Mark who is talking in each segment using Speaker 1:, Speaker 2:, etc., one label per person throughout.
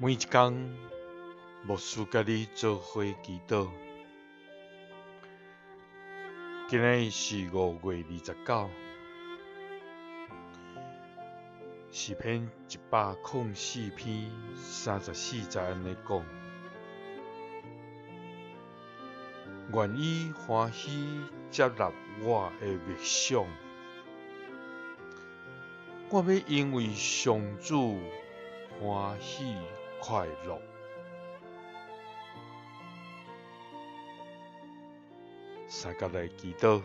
Speaker 1: 每一天，牧师甲你做伙祈祷。今日是5月29，诗篇104篇34节安尼讲：愿意欢喜接纳我的默想，我要因为上主欢喜快乐。三甲来祈祷，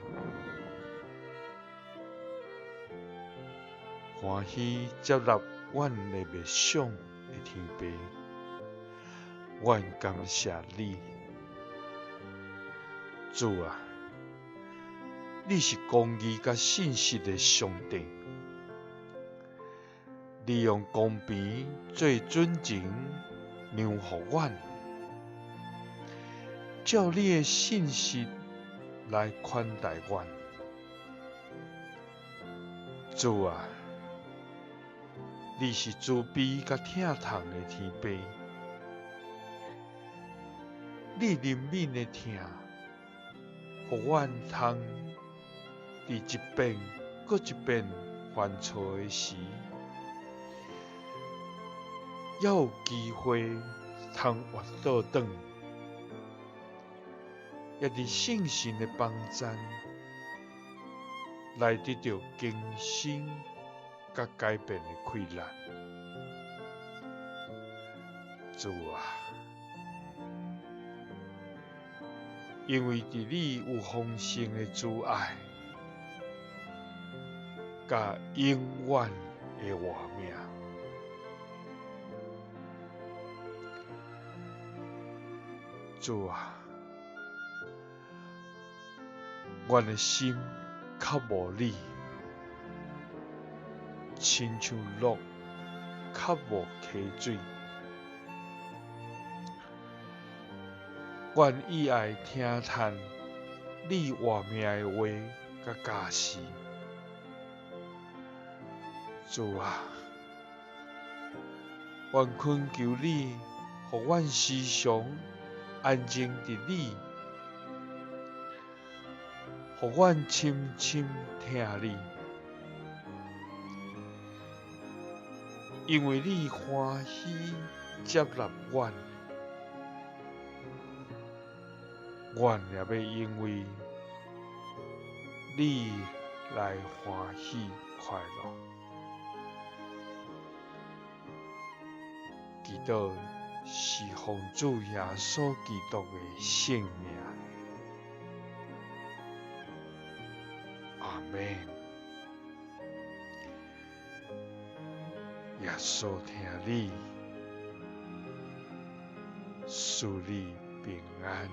Speaker 1: 欢喜接纳阮的默想的天父，阮感谢你，主啊，你是公义甲信实的上帝，你用公平做准情让予阮，照你的信实来款待阮，主啊，你是慈悲甲疼痛的天父，你怜悯的疼，予阮通伫一遍搁一遍犯错的时，还有机会通活倒转，也伫圣神的帮助来得到更新甲改变的困难。主啊，因为伫你有丰盛的慈爱，甲永远的活命。主啊，阮的心较无你，亲像鹿较无溪水。阮意爱听叹你活命的话甲教示。主啊，愿恳求你，予阮时常安静伫你，予阮深深听你，因为你欢喜接纳阮，阮也要因为你来欢喜快乐。祈祷是奉主耶稣基督的圣名，阿们。耶稣听你，赐你平安。